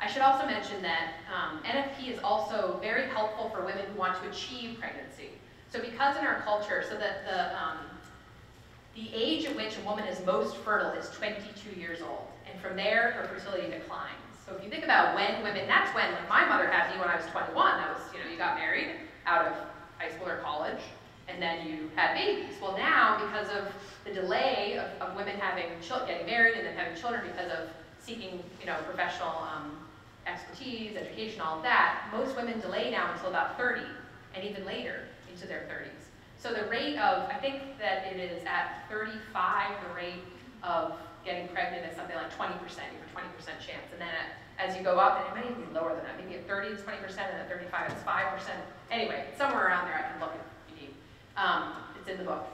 should also mention that NFP is also very helpful for women who want to achieve pregnancy. So because in our culture, so that the age at which a woman is most fertile is 22 years old, and from there her fertility declines. So if you think about when women, that's when, like my mother had me when I was 21, that was, you got married out of high school or college, and then you had babies. Well now, because of the delay of women getting married and then having children because of seeking, professional expertise, education, all of that, most women delay now until about 30, and even later into their 30s. So the rate of, I think that it is at 35, the rate of getting pregnant is something like 20%, you have a 20% chance. And then as you go up, and it might even be lower than that, maybe at 30 it's 20%, and at 35 it's 5%. Anyway, somewhere around there, I can look if you need. It's in the book.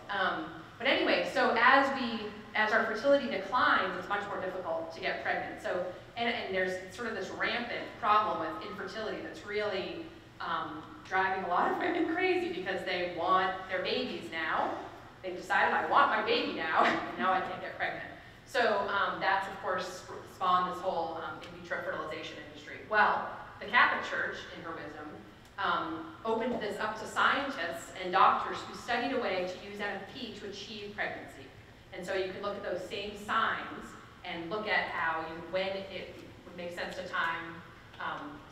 But anyway, so as our fertility declines, it's much more difficult to get pregnant. So, and there's sort of this rampant problem with infertility that's really driving a lot of women crazy because they want their babies now. They've decided, I want my baby now, and now I can't get pregnant. So that's, of course, spawned this whole in vitro fertilization industry. Well, the Catholic Church, in her wisdom, opened this up to scientists and doctors who studied a way to use NFP to achieve pregnancy. And so you can look at those same signs and look at how when it would make sense to time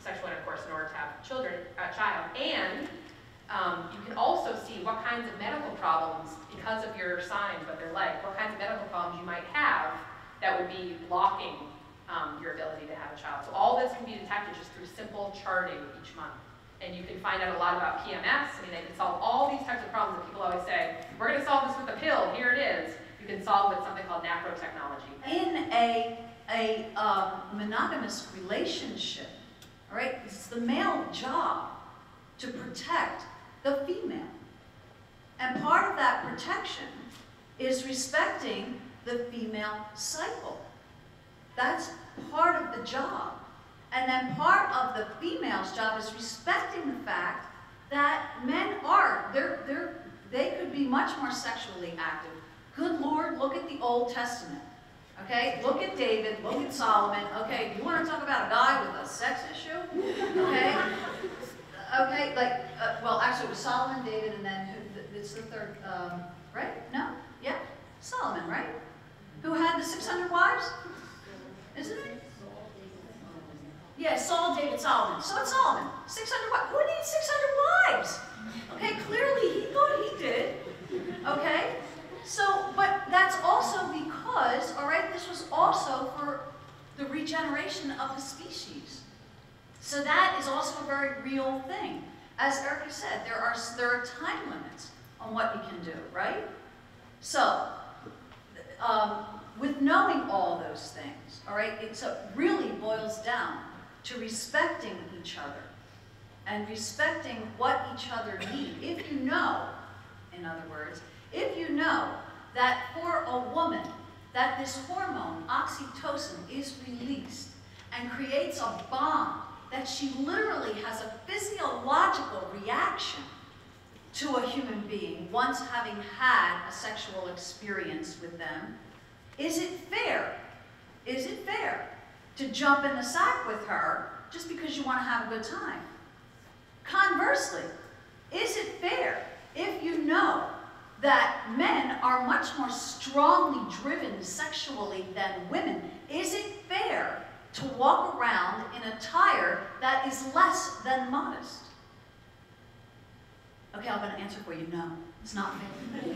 sexual intercourse in order to have a child. And you can also see what kinds of medical problems, because of your signs, what they're like, what kinds of medical problems you might have that would be blocking your ability to have a child. So all this can be detected just through simple charting each month. And you can find out a lot about PMS. I mean, they can solve all these types of problems that people always say, we're going to solve this with a pill, here it is. You can solve with something called naprotechnology. In a monogamous relationship, all right, it's the male job to protect the female. And part of that protection is respecting the female cycle. That's part of the job. And then part of the female's job is respecting the fact that men are, they could be much more sexually active. Good Lord, look at the Old Testament. Okay, look at David, look at Solomon. Okay, you want to talk about a guy with a sex issue? Okay, okay, like, well, actually it was Solomon, David, and then it's the third, right? No? Yeah, Solomon, right? Who had the 600 wives? Isn't it? Yeah, Saul, David, Solomon. So it's Solomon. 600 wives. Who needs 600 wives? Okay, clearly he thought he did. Okay? So, but that's also because, all right, this was also for the regeneration of the species. So that is also a very real thing. As Erika said, there are time limits on what you can do, right? So, with knowing all those things, all right, it really boils down to respecting each other and respecting what each other need. If you know, in other words, if you know that for a woman, that this hormone, oxytocin, is released and creates a bond, that she literally has a physiological reaction to a human being once having had a sexual experience with them, is it fair? Is it fair to jump in the sack with her just because you want to have a good time? Conversely, is it fair if you know that men are much more strongly driven sexually than women? Is it fair to walk around in attire that is less than modest? Okay, I'm going to answer for you, no, it's not fair.